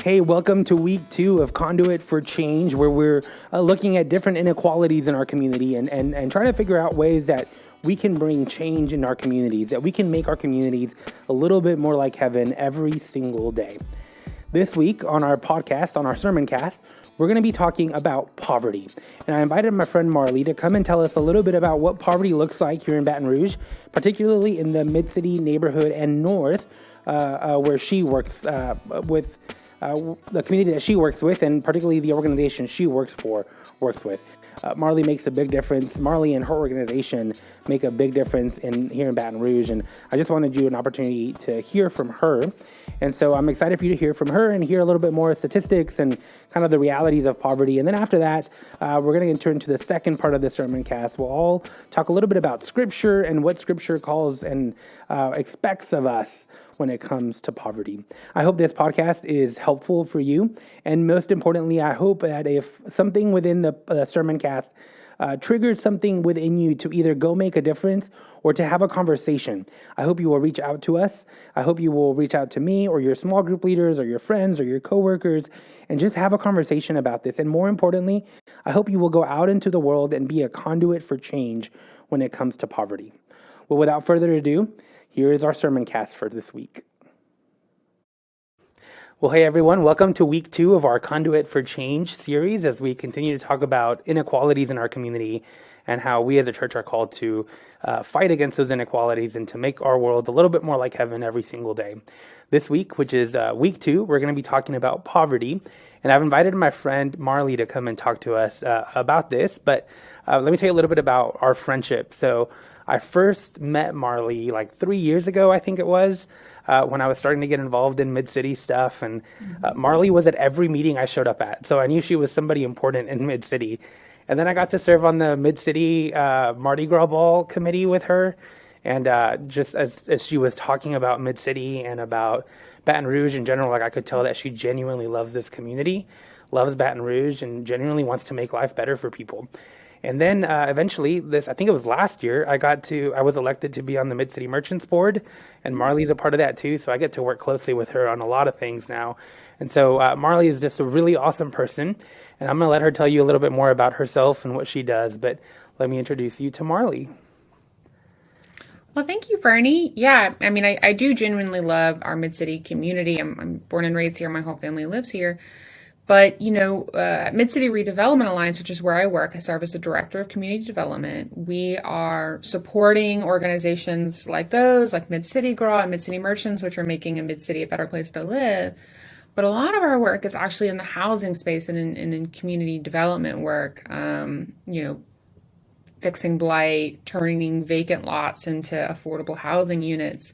Hey, welcome to week 2 of Conduit for Change, where we're looking at different inequalities in our community and trying to figure out ways that we can bring change in our communities, that we can make our communities a little bit more like heaven every single day. This week on our podcast, on our sermon cast, we're going to be talking about poverty. And I invited my friend Marley to come and tell us a little bit about what poverty looks like here in Baton Rouge, particularly in the Mid-City neighborhood and north, where she works with the community that she works with, and particularly the organization she works with. Marley makes a big difference. Marley and her organization make a big difference here in Baton Rouge, and I just wanted you an opportunity to hear from her. And so I'm excited for you to hear from her and hear a little bit more statistics and kind of the realities of poverty. And then after that, we're going to enter into the second part of the sermon cast. We'll all talk a little bit about Scripture and what Scripture calls and expects of us when it comes to poverty. I hope this podcast is helpful for you. And most importantly, I hope that if something within the sermon cast triggered something within you to either go make a difference or to have a conversation, I hope you will reach out to us. I hope you will reach out to me or your small group leaders or your friends or your coworkers and just have a conversation about this. And more importantly, I hope you will go out into the world and be a conduit for change when it comes to poverty. Well, without further ado, here is our sermon cast for this week. Well, hey everyone, welcome to week 2 of our Conduit for Change series as we continue to talk about inequalities in our community and how we as a church are called to fight against those inequalities and to make our world a little bit more like heaven every single day. This week, which is week 2, we're going to be talking about poverty, and I've invited my friend Marley to come and talk to us about this, but let me tell you a little bit about our friendship. So I first met Marley like 3 years ago, I think it was, when I was starting to get involved in Mid-City stuff. And Marley was at every meeting I showed up at. So I knew she was somebody important in Mid-City. And then I got to serve on the Mid-City Mardi Gras Ball committee with her. And just as she was talking about Mid-City and about Baton Rouge in general, like I could tell that she genuinely loves this community, loves Baton Rouge, and genuinely wants to make life better for people. And then eventually, I think it was last year, I was elected to be on the Mid-City Merchants Board, and Marley's a part of that too, so I get to work closely with her on a lot of things now. And so Marley is just a really awesome person, and I'm going to let her tell you a little bit more about herself and what she does, but let me introduce you to Marley. Well, thank you, Fernie. Yeah, I mean, I do genuinely love our Mid-City community. I'm born and raised here. My whole family lives here. But, Mid-City Redevelopment Alliance, which is where I work, I serve as the Director of Community Development. We are supporting organizations like those, like Mid-City Girl and Mid-City Merchants, which are making a Mid-City a better place to live. But a lot of our work is actually in the housing space and in community development work, fixing blight, turning vacant lots into affordable housing units.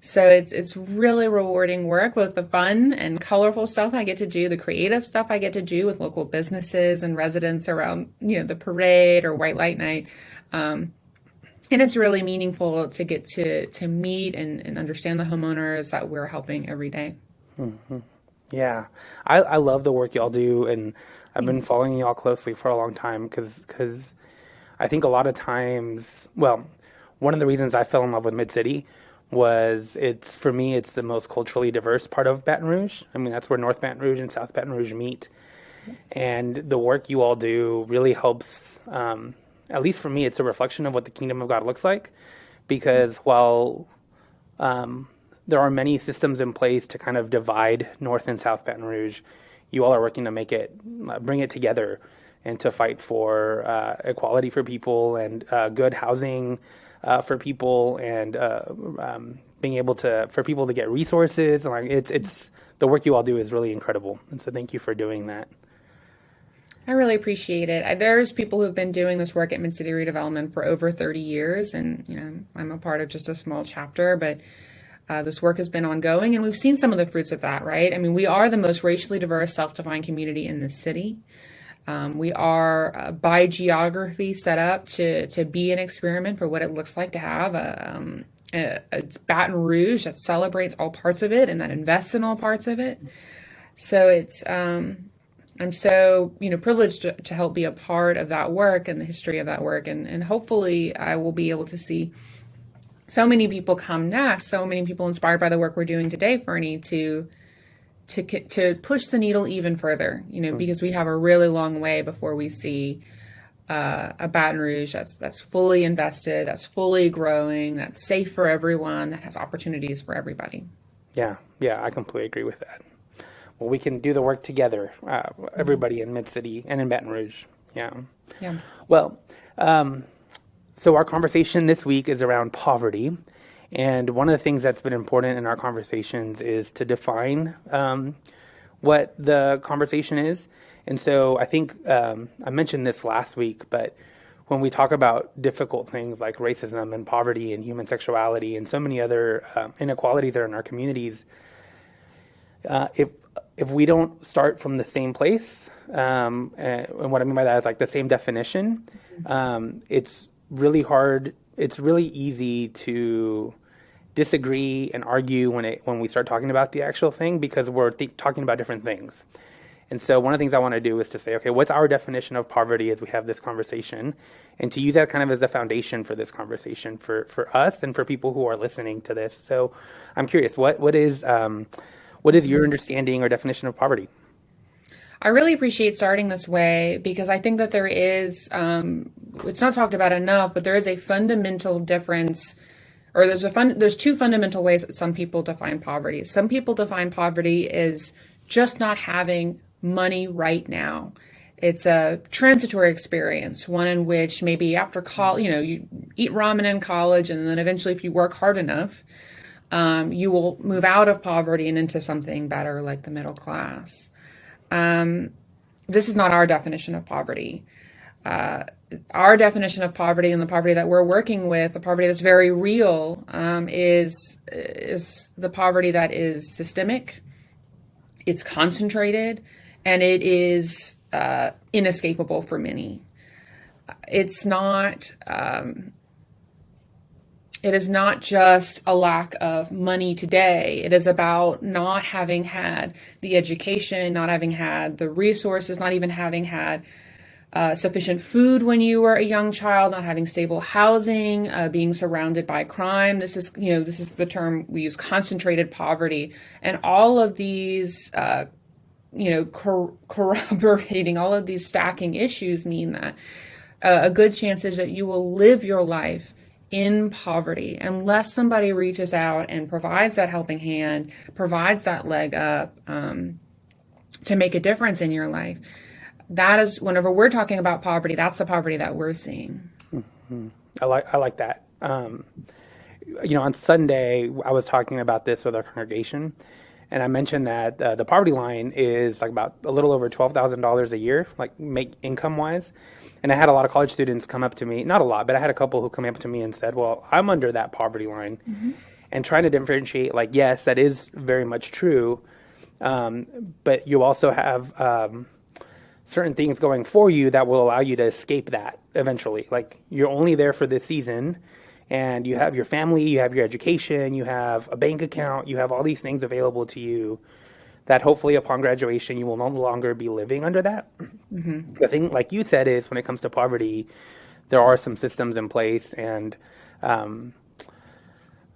So it's really rewarding work, both the fun and colorful stuff I get to do, the creative stuff I get to do with local businesses and residents around, the parade or White Light Night. And it's really meaningful to get to meet and understand the homeowners that we're helping every day. Mm-hmm. Yeah, I love the work y'all do, and I've been following y'all closely for a long time because I think a lot of times, well, one of the reasons I fell in love with Mid-City was it's the most culturally diverse part of Baton Rouge. I mean, that's where North Baton Rouge and South Baton Rouge meet. And the work you all do really helps, at least for me, it's a reflection of what the kingdom of God looks like. Because while there are many systems in place to kind of divide North and South Baton Rouge, you all are working to bring it together and to fight for equality for people and good housing for people, and being able for people to get resources. Like it's the work you all do is really incredible, and so thank you for doing that. I really appreciate it. There's people who've been doing this work at Mid-City Redevelopment for over 30 years, and I'm a part of just a small chapter, but this work has been ongoing, and we've seen some of the fruits of that, right? I mean, we are the most racially diverse, self-defined community in the city. We are, by geography, set up to be an experiment for what it looks like to have a Baton Rouge that celebrates all parts of it and that invests in all parts of it. So I'm so privileged to help be a part of that work and the history of that work, and hopefully I will be able to see so many people come next, so many people inspired by the work we're doing today, Fernie, to to push the needle even further, because we have a really long way before we see a Baton Rouge that's fully invested, that's fully growing, that's safe for everyone, that has opportunities for everybody. Yeah, I completely agree with that. Well, we can do the work together, everybody in Mid-City and in Baton Rouge. Yeah. Well, so our conversation this week is around poverty. And one of the things that's been important in our conversations is to define what the conversation is. And so I think I mentioned this last week, but when we talk about difficult things like racism and poverty and human sexuality and so many other inequalities that are in our communities, if we don't start from the same place, and what I mean by that is like the same definition, it's really hard. It's really easy to disagree and argue when we start talking about the actual thing because we're talking about different things. And so one of the things I want to do is to say, okay, what's our definition of poverty as we have this conversation, and to use that kind of as the foundation for this conversation for us and for people who are listening to this. So I'm curious, what is your understanding or definition of poverty? I really appreciate starting this way because I think that there is, it's not talked about enough, but there is a fundamental difference, or there's two fundamental ways that some people define poverty. Some people define poverty as just not having money right now. It's a transitory experience, one in which maybe after college, you eat ramen in college, and then eventually if you work hard enough, you will move out of poverty and into something better like the middle class. This is not our definition of poverty. Our definition of poverty and the poverty that we're working with, the poverty that's very real, is the poverty that is systemic, it's concentrated, and it is inescapable for many. It's not... It is not just a lack of money today. It is about not having had the education, not having had the resources, not even having had sufficient food when you were a young child, not having stable housing, being surrounded by crime. This is the term we use, concentrated poverty. And all of these, corroborating all of these stacking issues mean that a good chance is that you will live your life in poverty unless somebody reaches out and provides that helping hand, provides that leg up to make a difference in your life. That is, whenever we're talking about poverty, that's the poverty that we're seeing. Mm-hmm. I like that. On Sunday, I was talking about this with our congregation, and I mentioned that the poverty line is like about a little over $12,000 a year, like make income wise. And I had a lot of college students come up to me, not a lot, but I had a couple who come up to me and said, well, I'm under that poverty line. Mm-hmm. And trying to differentiate, like, yes, that is very much true. But you also have certain things going for you that will allow you to escape that eventually. Like, you're only there for this season, and you have your family, you have your education, you have a bank account, you have all these things available to you that hopefully upon graduation you will no longer be living under that. Mm-hmm. The thing, like you said, is when it comes to poverty, there are some systems in place, and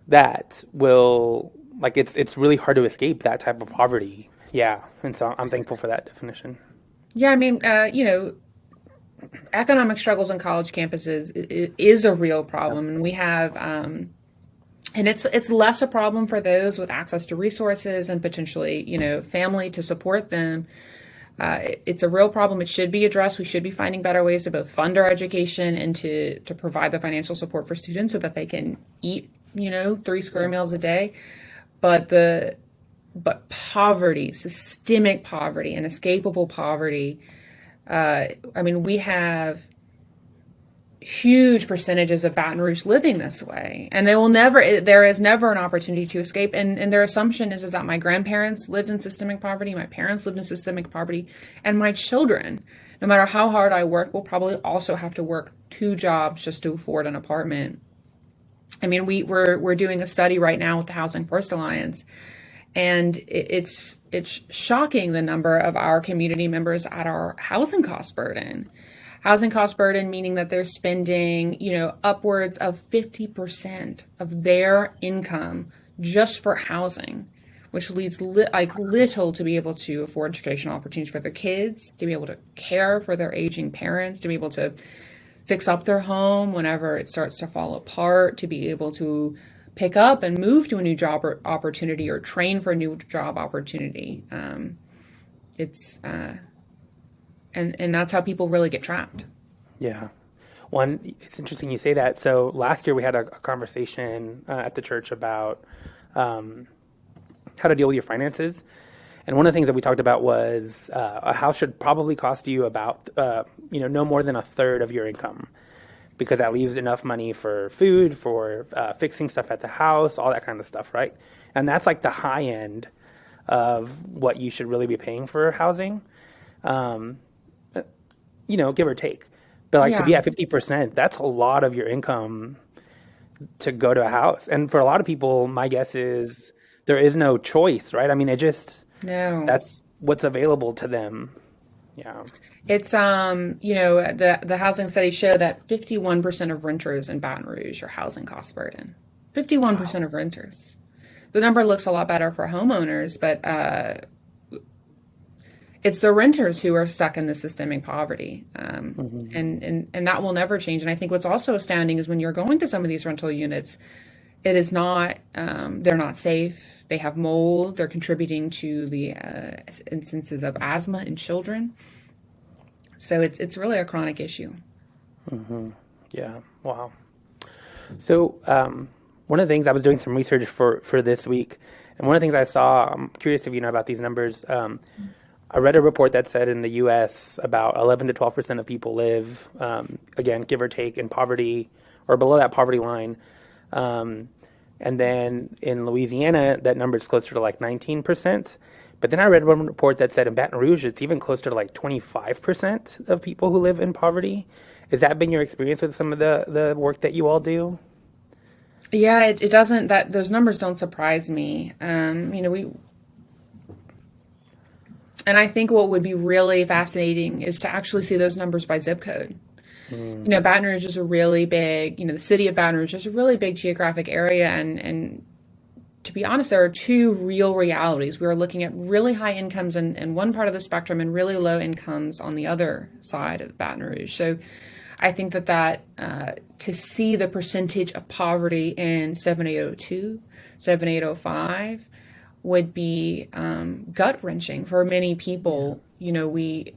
that will, like, it's really hard to escape that type of poverty. Yeah, and so I'm thankful for that definition. Yeah, I mean, economic struggles on college campuses is a real problem, and we have... And it's less a problem for those with access to resources and potentially, family to support them. It's a real problem. It should be addressed. We should be finding better ways to both fund our education and to provide the financial support for students so that they can eat, 3 square meals a day. But poverty, systemic poverty, inescapable poverty. We have huge percentages of Baton Rouge living this way, and there is never an opportunity to escape. And their assumption is that my grandparents lived in systemic poverty, my parents lived in systemic poverty, and my children, no matter how hard I work, will probably also have to work 2 jobs just to afford an apartment. I mean, we're doing a study right now with the Housing First Alliance, and it's shocking the number of our community members at our housing cost burden. Housing cost burden, meaning that they're spending, upwards of 50% of their income just for housing, which leads little to be able to afford educational opportunities for their kids, to be able to care for their aging parents, to be able to fix up their home whenever it starts to fall apart, to be able to pick up and move to a new job opportunity or train for a new job opportunity. And that's how people really get trapped. Yeah. One, it's interesting you say that. So last year we had a conversation at the church about how to deal with your finances. And one of the things that we talked about was a house should probably cost you about, no more than a third of your income, because that leaves enough money for food, for fixing stuff at the house, all that kind of stuff, right? And that's like the high end of what you should really be paying for housing, give or take. But like to be at 50%, that's a lot of your income to go to a house. And for a lot of people, my guess is there is no choice, right? I mean, No. that's what's available to them. Yeah. It's the housing studies show that 51% of renters in Baton Rouge are housing cost burden. 51% of renters. The number looks a lot better for homeowners, but it's the renters who are stuck in the systemic poverty, and that will never change. And I think what's also astounding is when you're going to some of these rental units, it is not they're not safe. They have mold. They're contributing to the instances of asthma in children. So it's really a chronic issue. Yeah. Wow. So one of the things I was doing some research for this week, and one of the things I saw, I'm curious if you know about these numbers. I read a report that said in the U.S. about 11 to 12% of people live, again, give or take, in poverty or below that poverty line. And then in Louisiana, that number is closer to like 19%. But then I read one report that said in Baton Rouge, it's even closer to like 25% of people who live in poverty. Has that been your experience with some of the work that you all do? Yeah, it doesn't, those numbers don't surprise me. And I think what would be really fascinating is to actually see those numbers by zip code. Baton Rouge is a really big, the city of Baton Rouge is a really big geographic area. And to be honest, there are two real realities. We are looking at really high incomes in one part of the spectrum and really low incomes on the other side of Baton Rouge. So I think that to see the percentage of poverty in 7802, 7805, would be gut-wrenching for many people. We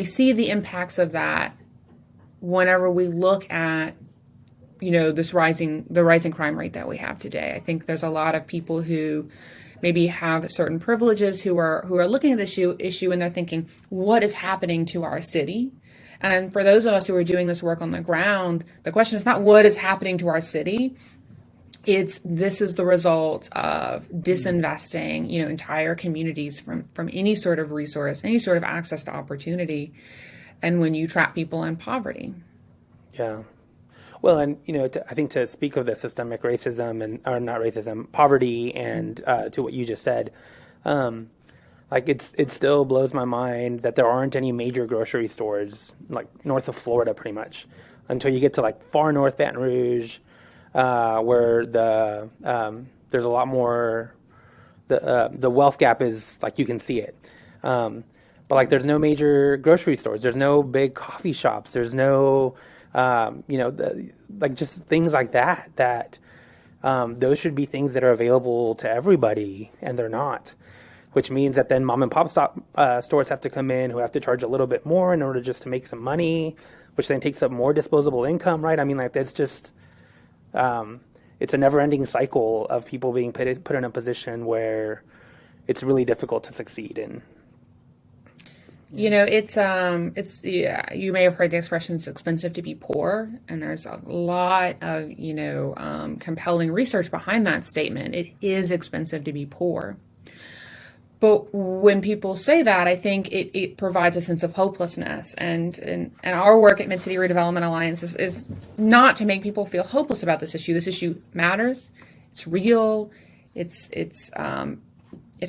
see the impacts of that whenever we look at the rising crime rate that we have today. I think there's a lot of people who maybe have certain privileges who are looking at this issue and they're thinking, what is happening to our city? And for those of us who are doing this work on the ground, the question is not what is happening to our city. This is the result of disinvesting, entire communities from any sort of resource, any sort of access to opportunity, and when you trap people in poverty. Yeah. Well, and I think to speak of the systemic racism or not racism, poverty, and to what you just said, it still blows my mind that there aren't any major grocery stores like north of Florida, pretty much, until you get to like far north Baton Rouge. Where there's a lot more, the wealth gap is like you can see it, but like there's no major grocery stores, there's no big coffee shops, there's no just things like that those should be things that are available to everybody, and they're not, which means that then mom and pop stores have to come in, who have to charge a little bit more in order just to make some money, which then takes up more disposable income, right? I mean, like that's just it's a never-ending cycle of people being put in a position where it's really difficult to succeed in. It's you may have heard the expression, it's expensive to be poor, and there's a lot of compelling research behind that statement. It is expensive to be poor. But when people say that, I think it provides a sense of hopelessness. And our work at Mid-City Redevelopment Alliance is not to make people feel hopeless about this issue. This issue matters. It's real. It's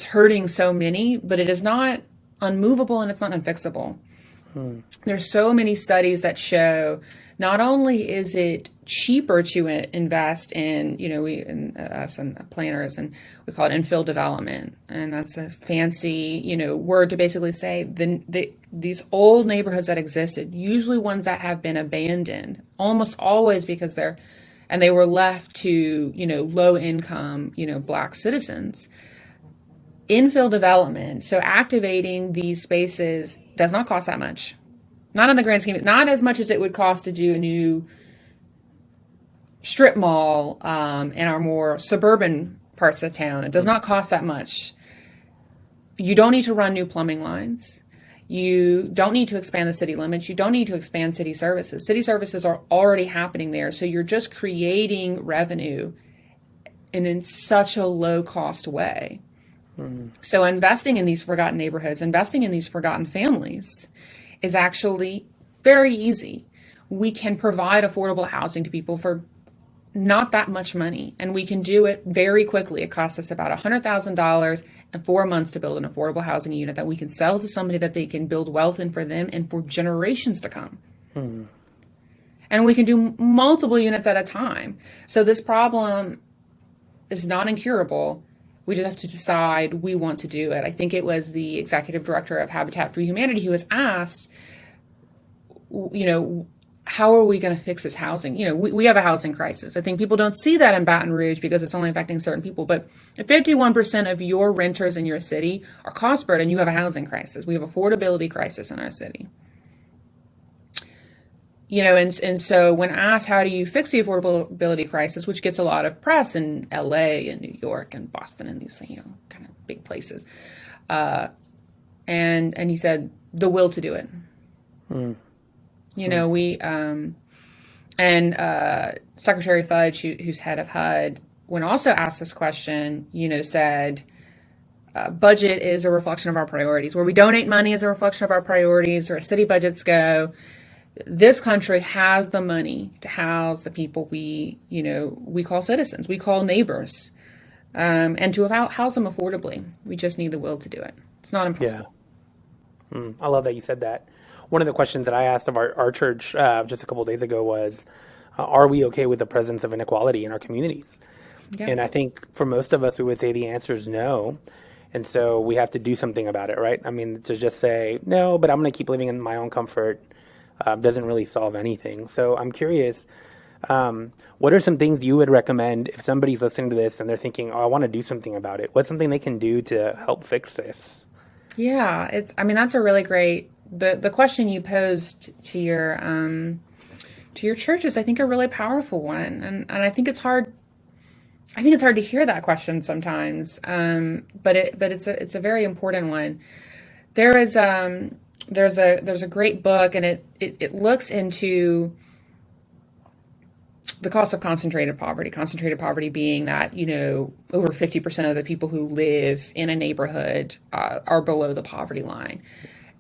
hurting so many, but it is not unmovable and it's not unfixable. There's so many studies that show not only is it cheaper to invest in, us and planners, and we call it infill development. And that's a fancy, word to basically say these old neighborhoods that existed, usually ones that have been abandoned, almost always because they were left to, low income, Black citizens. Infill development, so activating these spaces does not cost that much. Not in the grand scheme, not as much as it would cost to do a new strip mall in our more suburban parts of town. It does not cost that much. You don't need to run new plumbing lines. You don't need to expand the city limits. You don't need to expand city services. City services are already happening there. So you're just creating revenue in such a low cost way. So investing in these forgotten neighborhoods, investing in these forgotten families is actually very easy. We can provide affordable housing to people for not that much money, and we can do it very quickly. It costs us about $100,000 and 4 months to build an affordable housing unit that we can sell to somebody that they can build wealth in for them and for generations to come. And we can do multiple units at a time. So this problem is not incurable. We just have to decide we want to do it. I think it was the executive director of Habitat for Humanity who was asked, how are we going to fix this housing? We have a housing crisis. I think people don't see that in Baton Rouge because it's only affecting certain people. But if 51% of your renters in your city are cost burden, you have a housing crisis. We have affordability crisis in our city. And so when asked, how do you fix the affordability crisis, which gets a lot of press in LA and New York and Boston and these, kind of big places. And he said, the will to do it. Secretary Fudge, who's head of HUD, when also asked this question, said, budget is a reflection of our priorities. Where we donate money is a reflection of our priorities, or city budgets go. This country has the money to house the people we call citizens, we call neighbors, and to house them affordably. We just need the will to do it. It's not impossible. Yeah. I love that you said that. One of the questions that I asked of our church just a couple of days ago was, are we okay with the presence of inequality in our communities? Yeah. And I think for most of us, we would say the answer is no. And so we have to do something about it, right? I mean, to just say, no, but I'm going to keep living in my own comfort doesn't really solve anything. So I'm curious, what are some things you would recommend if somebody's listening to this and they're thinking, oh, I want to do something about it? What's something they can do to help fix this? Yeah, that's a really great, the question you posed to your church is, I think, a really powerful one. And I think it's hard. I think it's hard to hear that question sometimes. But it's a very important one. There's a great book, and it looks into the cost of concentrated poverty being that, over 50% of the people who live in a neighborhood are below the poverty line.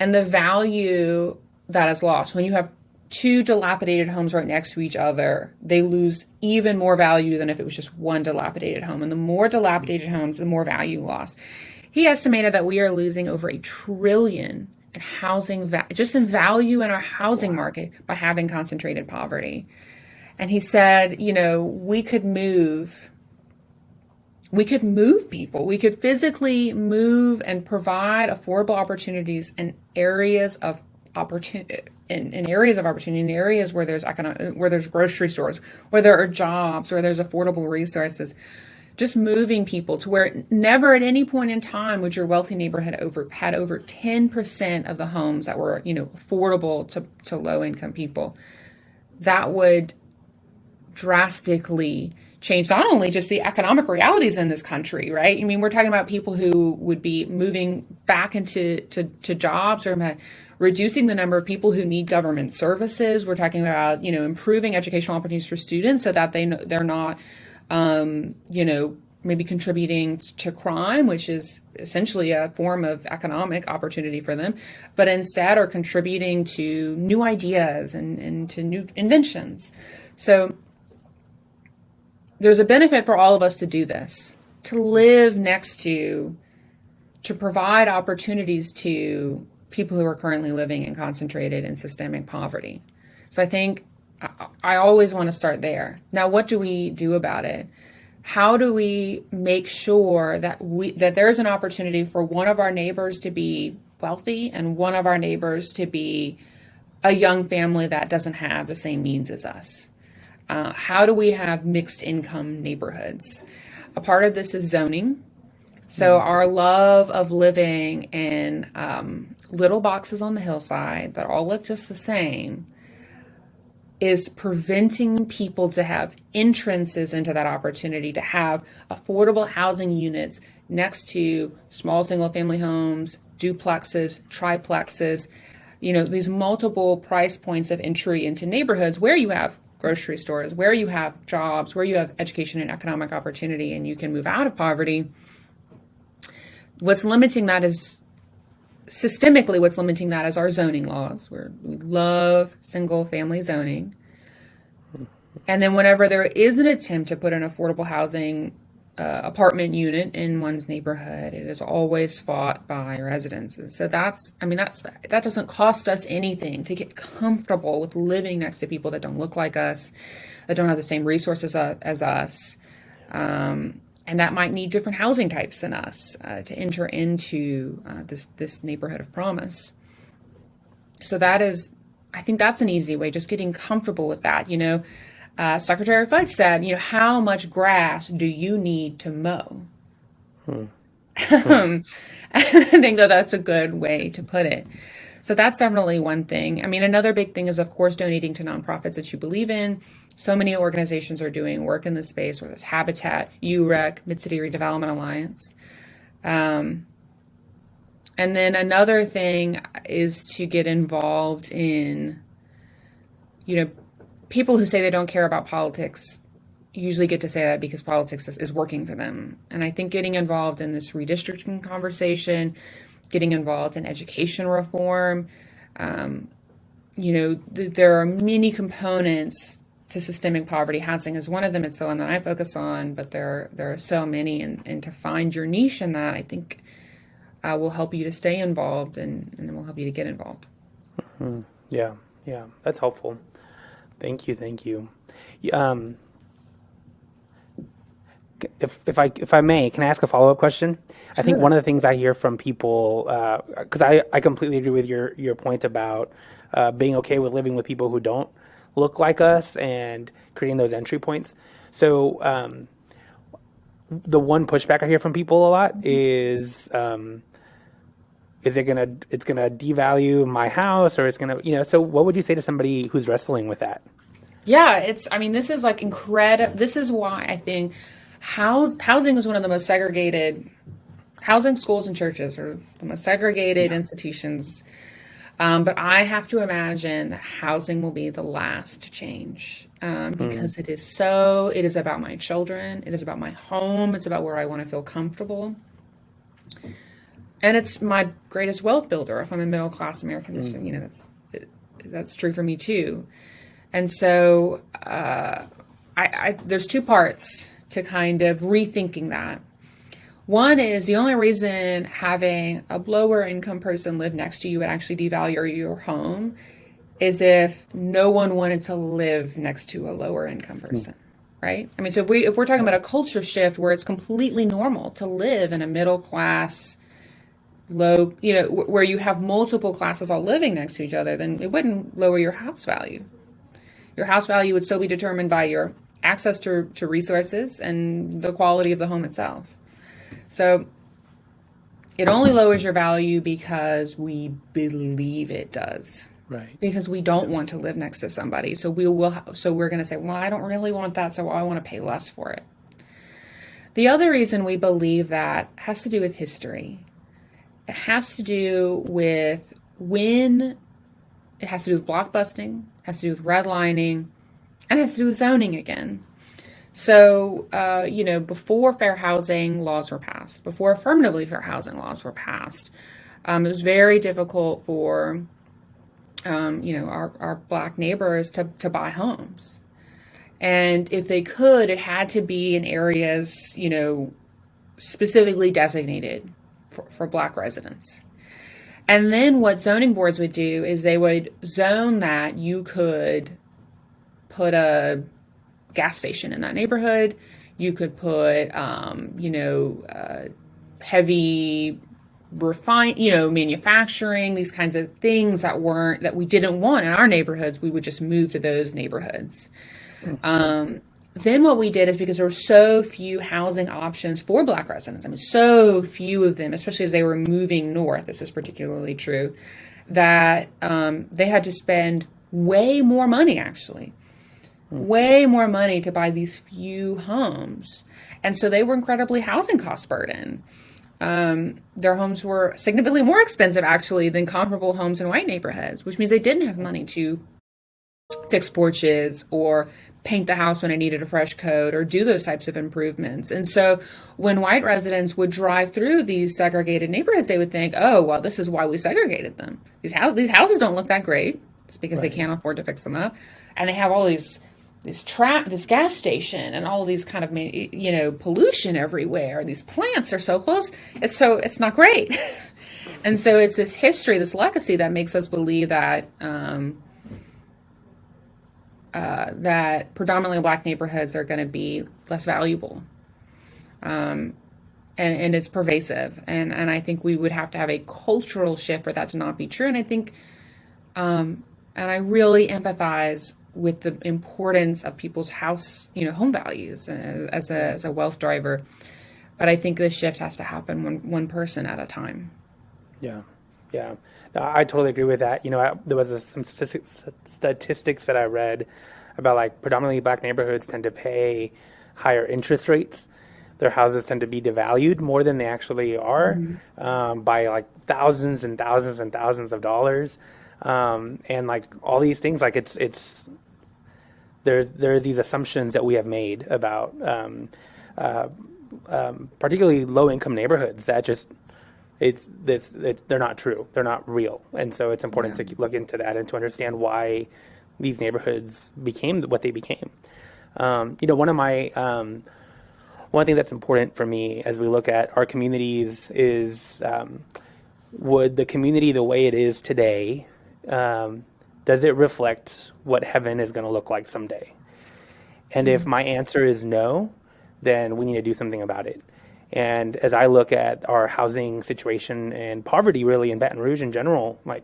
And the value that is lost when you have two dilapidated homes right next to each other, they lose even more value than if it was just one dilapidated home. And the more dilapidated homes, the more value lost. He estimated that we are losing over $1 trillion in housing, just in value in our housing market by having concentrated poverty. And he said, we could move people. We could physically move and provide affordable opportunities in areas of opportunity, in areas where there's where there's grocery stores, where there are jobs, where there's affordable resources. Just moving people to where never at any point in time would your wealthy neighborhood had over 10% of the homes that were, affordable to low income people. That would drastically change not only just the economic realities in this country, right? I mean, we're talking about people who would be moving back into jobs, or reducing the number of people who need government services. We're talking about, improving educational opportunities for students so that they're not maybe contributing to crime, which is essentially a form of economic opportunity for them, but instead are contributing to new ideas and to new inventions. So there's a benefit for all of us to do this, to live next to provide opportunities to people who are currently living and concentrated in systemic poverty. So I think I always want to start there. Now, what do we do about it? How do we make sure that there's an opportunity for one of our neighbors to be wealthy and one of our neighbors to be a young family that doesn't have the same means as us? How do we have mixed income neighborhoods? A part of this is zoning. So our love of living in little boxes on the hillside that all look just the same is preventing people to have entrances into that opportunity to have affordable housing units next to small single family homes, duplexes, triplexes, these multiple price points of entry into neighborhoods where you have grocery stores, where you have jobs, where you have education and economic opportunity, and you can move out of poverty. What's limiting that is our zoning laws, where we love single family zoning. And then whenever there is an attempt to put an affordable housing apartment unit in one's neighborhood, it is always fought by residents. And so that doesn't cost us anything to get comfortable with living next to people that don't look like us, that don't have the same resources as us. And that might need different housing types than us to enter into this neighborhood of promise. So I think that's an easy way, just getting comfortable with that. Secretary Fudge said, how much grass do you need to mow? I think that's a good way to put it. So that's definitely one thing. I mean, another big thing is, of course, donating to nonprofits that you believe in. So many organizations are doing work in this space, whether it's Habitat, UREC, Mid-City Redevelopment Alliance. And then another thing is to get involved in, people who say they don't care about politics usually get to say that because politics is working for them. And I think getting involved in this redistricting conversation, getting involved in education reform, there are many components to systemic poverty. Housing is one of them. It's the one that I focus on, but there are so many. And to find your niche in that, I think will help you to stay involved and will help you to get involved. Mm-hmm. Yeah, that's helpful. Thank you. If I may, can I ask a follow-up question? Sure. I think one of the things I hear from people, because I completely agree with your point about being okay with living with people who don't look like us and creating those entry points. So the one pushback I hear from people a lot is it's gonna devalue my house, or it's gonna, so what would you say to somebody who's wrestling with that? Yeah, this is like incredible. This is why I think housing is one of the most segregated, housing, schools, and churches are the most segregated institutions. But I have to imagine that housing will be the last to change because it is about my children. It is about my home. It's about where I want to feel comfortable. And it's my greatest wealth builder. If I'm a middle-class American, that's true for me too. And so there's two parts to kind of rethinking that. One is the only reason having a lower income person live next to you would actually devalue your home is if no one wanted to live next to a lower income person, right? I mean, so if we're talking about a culture shift where it's completely normal to live in a middle class, low, where you have multiple classes all living next to each other, then it wouldn't lower your house value. Your house value would still be determined by your access to resources and the quality of the home itself. So it only lowers your value because we believe it does. Right. Because we don't want to live next to somebody. So we're going to say, well, I don't really want that, so I want to pay less for it. The other reason we believe that has to do with history. It has to do with it has to do with blockbusting, has to do with redlining, and it has to do with zoning again. So, before fair housing laws were passed, before affirmatively fair housing laws were passed, it was very difficult for, our Black neighbors to buy homes. And if they could, it had to be in areas, specifically designated for Black residents. And then what zoning boards would do is they would zone that you could put a gas station in that neighborhood. You could put, heavy manufacturing, these kinds of things that we didn't want in our neighborhoods. We would just move to those neighborhoods. Then what we did is, because there were so few housing options for Black residents, I mean, so few of them, especially as they were moving north, this is particularly true, that they had to spend way more money, actually, way more money to buy these few homes. And so they were incredibly housing cost burden. Their homes were significantly more expensive, actually, than comparable homes in white neighborhoods, which means they didn't have money to fix porches or paint the house when it needed a fresh coat or do those types of improvements. And so when white residents would drive through these segregated neighborhoods, they would think, oh, well, this is why we segregated them. These houses don't look that great. It's because they can't afford to fix them up. And they have all this gas station and all these kind of, pollution everywhere. These plants are so close. It's not great. And so it's this history, this legacy that makes us believe that, that predominantly Black neighborhoods are going to be less valuable. And it's pervasive. And I think we would have to have a cultural shift for that to not be true. And I think, and I really empathize with the importance of people's home values as a wealth driver. But I think this shift has to happen one person at a time. Yeah. Yeah. No, I totally agree with that. There was some statistics that I read about, like, predominantly Black neighborhoods tend to pay higher interest rates. Their houses tend to be devalued more than they actually are, by like thousands and thousands and thousands of dollars. And like all these things, like there's these assumptions that we have made about particularly low income neighborhoods that just they're not true, they're not real, and so it's important to look into that and to understand why these neighborhoods became what they became. One thing that's important for me as we look at our communities is, would the community the way it is today, does it reflect what heaven is going to look like someday? And if my answer is no, then we need to do something about it. And as I look at our housing situation and poverty really in Baton Rouge in general, like,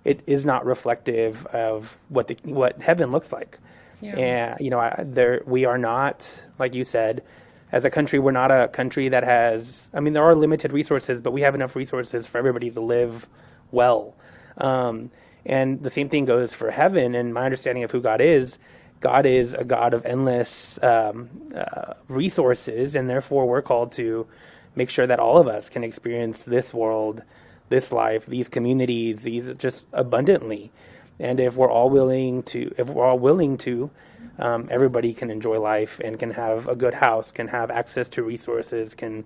it is not reflective of what heaven looks like. Yeah. And we are not, like you said, as a country, we're not a country that has, there are limited resources, but we have enough resources for everybody to live well. And the same thing goes for heaven. And my understanding of who God is a God of endless resources, and therefore we're called to make sure that all of us can experience this world, this life, these communities, these just abundantly. And if we're all willing to, everybody can enjoy life and can have a good house, can have access to resources, can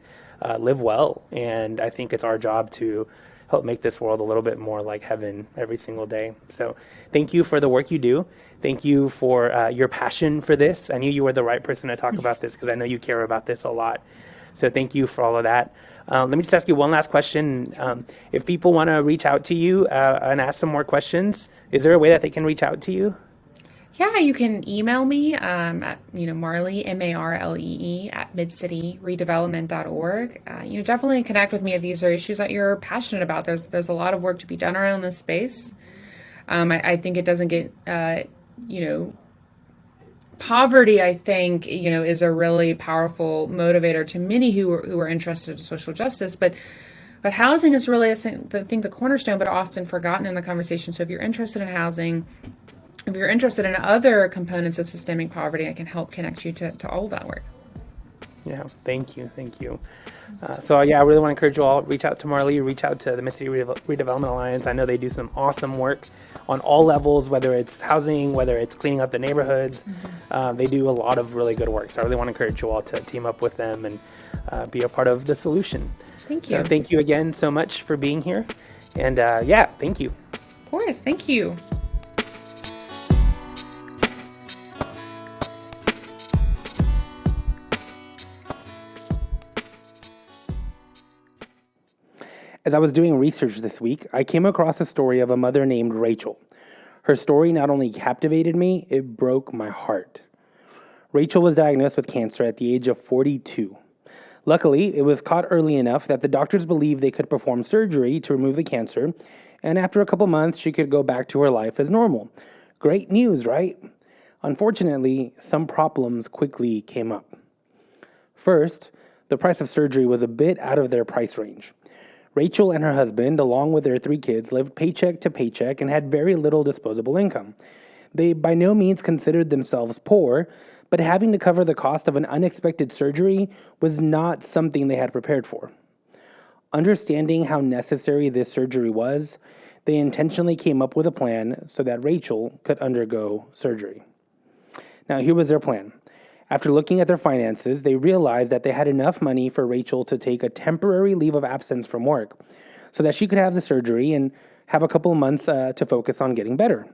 live well. And I think it's our job to help make this world a little bit more like heaven every single day. So thank you for the work you do. Thank you for your passion for this. I knew you were the right person to talk about this because I know you care about this a lot. So thank you for all of that. Let me just ask you one last question. If people want to reach out to you and ask some more questions, is there a way that they can reach out to you? Yeah, you can email me at Marley, Marlee at midcityredevelopment.org. Definitely connect with me if these are issues that you're passionate about. There's a lot of work to be done around this space. I think it doesn't get poverty, I think, is a really powerful motivator to many who are interested in social justice. But housing is really, the cornerstone, but often forgotten in the conversation. So if you're interested in housing, if you're interested in other components of systemic poverty, I can help connect you to all of that work. Yeah, thank you. I really want to encourage you all, reach out to Marley, reach out to the Mid-City Redevelopment Alliance. I know they do some awesome work on all levels, whether it's housing, whether it's cleaning up the neighborhoods. They do a lot of really good work. So I really want to encourage you all to team up with them and be a part of the solution. Thank you. So thank you again so much for being here. And thank you. Of course, thank you. As I was doing research this week, I came across a story of a mother named Rachel. Her story not only captivated me, it broke my heart. Rachel was diagnosed with cancer at the age of 42. Luckily, it was caught early enough that the doctors believed they could perform surgery to remove the cancer, and after a couple months, she could go back to her life as normal. Great news, right? Unfortunately, some problems quickly came up. First, the price of surgery was a bit out of their price range. Rachel and her husband, along with their 3 kids, lived paycheck to paycheck and had very little disposable income. They by no means considered themselves poor, but having to cover the cost of an unexpected surgery was not something they had prepared for. Understanding how necessary this surgery was, they intentionally came up with a plan so that Rachel could undergo surgery. Now, here was their plan. After looking at their finances, they realized that they had enough money for Rachel to take a temporary leave of absence from work so that she could have the surgery and have a couple of months to focus on getting better.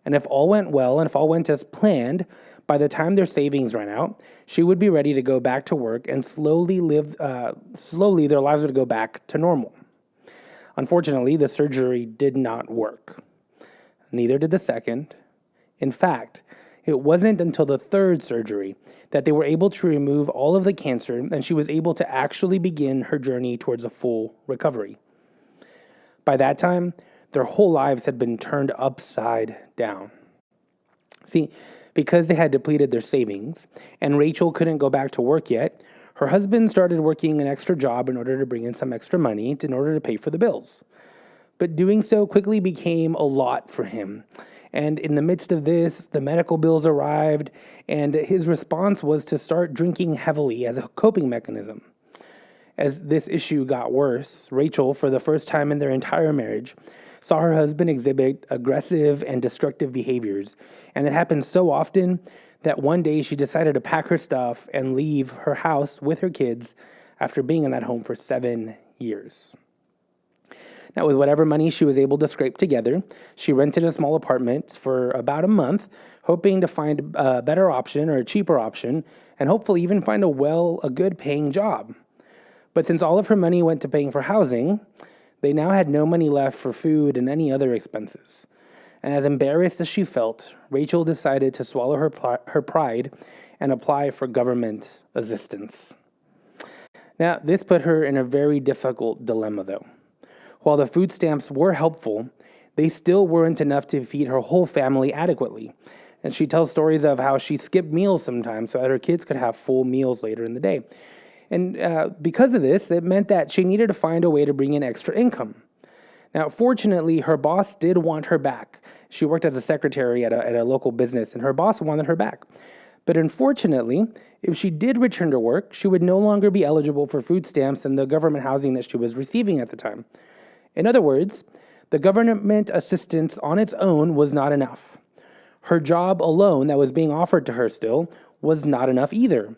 And if all went well and if all went as planned, by the time their savings ran out, she would be ready to go back to work and slowly their lives would go back to normal. Unfortunately, the surgery did not work. Neither did the second. In fact, it wasn't until the third surgery that they were able to remove all of the cancer and she was able to actually begin her journey towards a full recovery. By that time, their whole lives had been turned upside down. See, because they had depleted their savings and Rachel couldn't go back to work yet, her husband started working an extra job in order to bring in some extra money in order to pay for the bills. But doing so quickly became a lot for him. And in the midst of this, the medical bills arrived, and his response was to start drinking heavily as a coping mechanism. As this issue got worse, Rachel, for the first time in their entire marriage, saw her husband exhibit aggressive and destructive behaviors. And it happened so often that one day she decided to pack her stuff and leave her house with her kids after being in that home for 7 years. Now, with whatever money she was able to scrape together, she rented a small apartment for about a month, hoping to find a better option or a cheaper option, and hopefully even find a good paying job. But since all of her money went to paying for housing, they now had no money left for food and any other expenses. And as embarrassed as she felt, Rachel decided to swallow her pride and apply for government assistance. Now, this put her in a very difficult dilemma, though. While the food stamps were helpful, they still weren't enough to feed her whole family adequately. And she tells stories of how she skipped meals sometimes so that her kids could have full meals later in the day. And because of this, it meant that she needed to find a way to bring in extra income. Now, fortunately, her boss did want her back. She worked as a secretary at a local business, and her boss wanted her back. But unfortunately, if she did return to work, she would no longer be eligible for food stamps and the government housing that she was receiving at the time. In other words, the government assistance on its own was not enough. Her job alone that was being offered to her still was not enough either.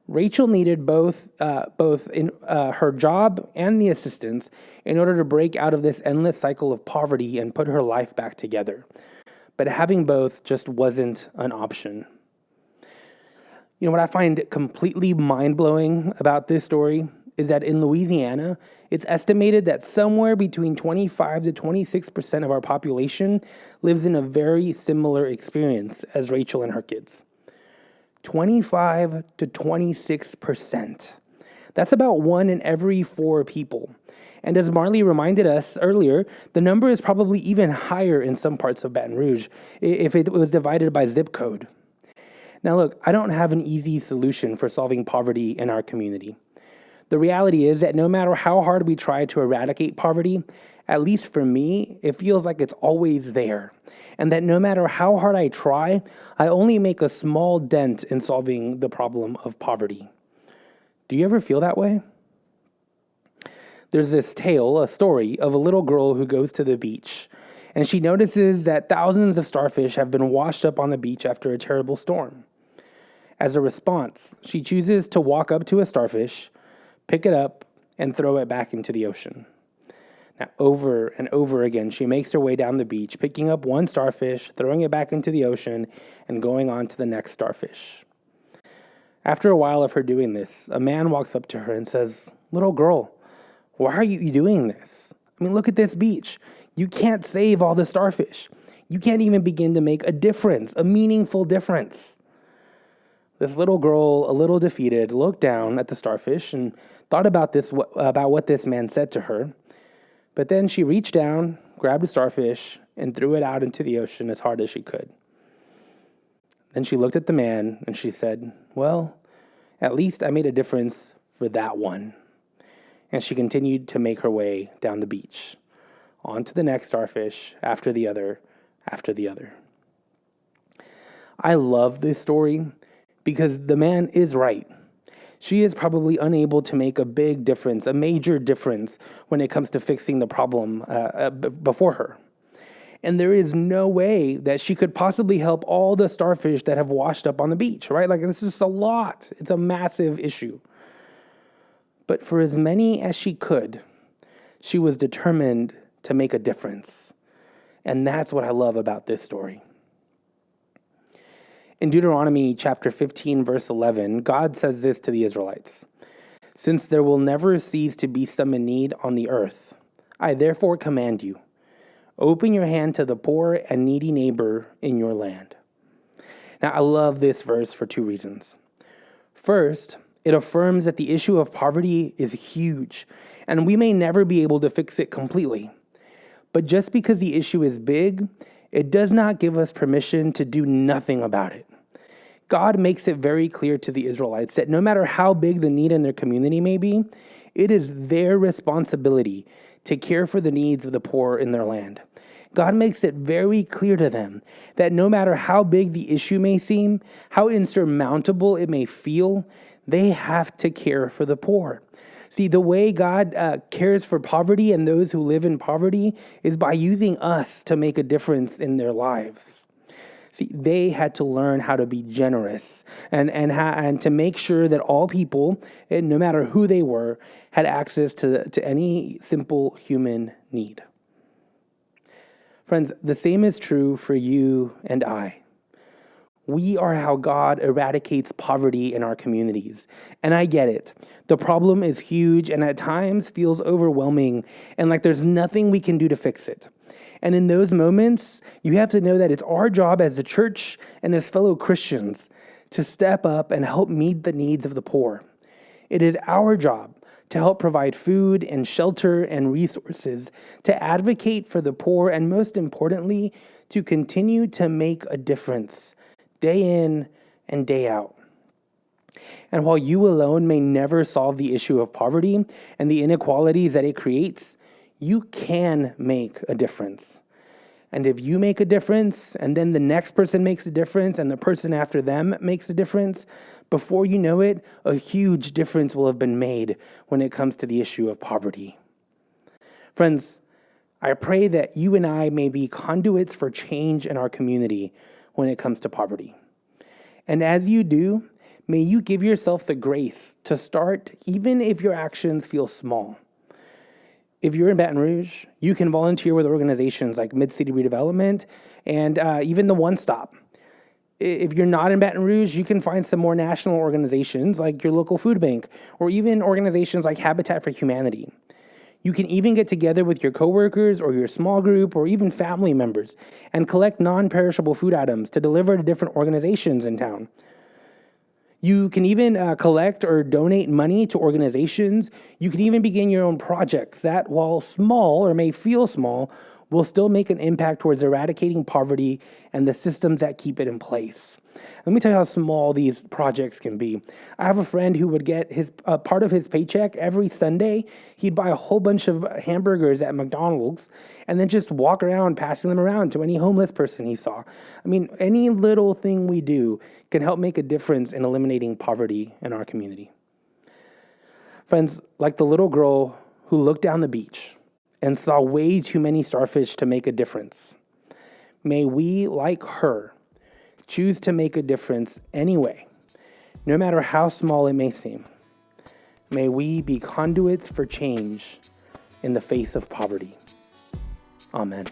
Rachel needed both in her job and the assistance in order to break out of this endless cycle of poverty and put her life back together. But having both just wasn't an option. You know what I find completely mind-blowing about this story is that in Louisiana, it's estimated that somewhere between 25 to 26% of our population lives in a very similar experience as Rachel and her kids. 25 to 26%. That's about 1 in every 4 people. And as Marley reminded us earlier, the number is probably even higher in some parts of Baton Rouge if it was divided by zip code. Now look, I don't have an easy solution for solving poverty in our community. The reality is that no matter how hard we try to eradicate poverty, at least for me, it feels like it's always there. And that no matter how hard I try, I only make a small dent in solving the problem of poverty. Do you ever feel that way? There's this tale, a story, of a little girl who goes to the beach, and she notices that thousands of starfish have been washed up on the beach after a terrible storm. As a response, she chooses to walk up to a starfish, pick it up, and throw it back into the ocean. Now, over and over again, she makes her way down the beach, picking up one starfish, throwing it back into the ocean, and going on to the next starfish. After a while of her doing this, a man walks up to her and says, "Little girl, Why are you doing this? I mean, look at this beach. You can't save all the starfish. You can't even begin to make a difference, a meaningful difference. This little girl, a little defeated, looked down at the starfish and thought about what this man said to her. But then she reached down, grabbed a starfish, and threw it out into the ocean as hard as she could. Then she looked at the man and she said, "Well, at least I made a difference for that one." And she continued to make her way down the beach, on to the next starfish, after the other, after the other. I love this story because the man is right. She is probably unable to make a big difference, a major difference when it comes to fixing the problem before her. And there is no way that she could possibly help all the starfish that have washed up on the beach, right? Like, it's just a lot. It's a massive issue. But for as many as she could, she was determined to make a difference. And that's what I love about this story. In Deuteronomy chapter 15, verse 11, God says this to the Israelites: "Since there will never cease to be some in need on the earth, I therefore command you, open your hand to the poor and needy neighbor in your land." Now, I love this verse for two reasons. First, it affirms that the issue of poverty is huge, and we may never be able to fix it completely. But just because the issue is big, it does not give us permission to do nothing about it. God makes it very clear to the Israelites that no matter how big the need in their community may be, it is their responsibility to care for the needs of the poor in their land. God makes it very clear to them that no matter how big the issue may seem, how insurmountable it may feel, they have to care for the poor. See, the way God cares for poverty and those who live in poverty is by using us to make a difference in their lives. See, they had to learn how to be generous and to make sure that all people, and no matter who they were, had access to any simple human need. Friends, the same is true for you and I. We are how God eradicates poverty in our communities. And I get it. The problem is huge and at times feels overwhelming and like there's nothing we can do to fix it. And in those moments, you have to know that it's our job as the church and as fellow Christians to step up and help meet the needs of the poor. It is our job to help provide food and shelter and resources, to advocate for the poor, and most importantly, to continue to make a difference day in and day out. And while you alone may never solve the issue of poverty and the inequalities that it creates, you can make a difference. And if you make a difference, and then the next person makes a difference, and the person after them makes a difference, before you know it, a huge difference will have been made when it comes to the issue of poverty. Friends, I pray that you and I may be conduits for change in our community when it comes to poverty. And as you do, may you give yourself the grace to start, even if your actions feel small. If you're in Baton Rouge, you can volunteer with organizations like City Redevelopment and even the One Stop. If you're not in Baton Rouge, you can find some more national organizations like your local food bank or even organizations like Habitat for Humanity. You can even get together with your coworkers or your small group or even family members and collect non-perishable food items to deliver to different organizations in town. You can even collect or donate money to organizations. You can even begin your own projects that, while small or may feel small, will still make an impact towards eradicating poverty and the systems that keep it in place. Let me tell you how small these projects can be. I have a friend who would get his part of his paycheck every Sunday. He'd buy a whole bunch of hamburgers at McDonald's and then just walk around passing them around to any homeless person he saw. I mean, any little thing we do can help make a difference in eliminating poverty in our community. Friends, like the little girl who looked down the beach and saw way too many starfish to make a difference, may we, like her, choose to make a difference anyway, no matter how small it may seem. May we be conduits for change in the face of poverty. Amen.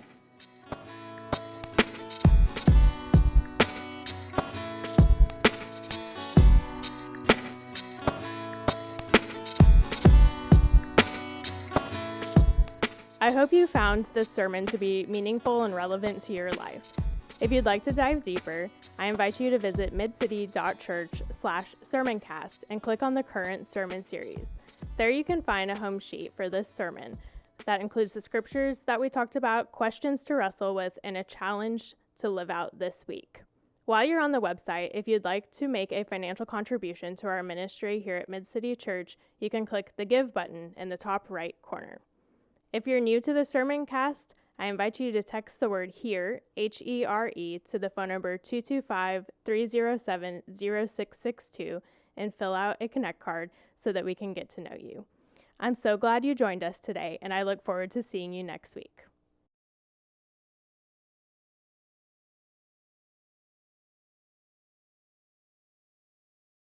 I hope you found this sermon to be meaningful and relevant to your life. If you'd like to dive deeper, I invite you to visit midcity.church/sermoncast and click on the current sermon series. There you can find a home sheet for this sermon that includes the scriptures that we talked about, questions to wrestle with, and a challenge to live out this week. While you're on the website, if you'd like to make a financial contribution to our ministry here at Mid-City Church, you can click the Give button in the top right corner. If you're new to the sermon cast, I invite you to text the word HERE, H-E-R-E, to the phone number 225-307-0662 and fill out a Connect card so that we can get to know you. I'm so glad you joined us today, and I look forward to seeing you next week.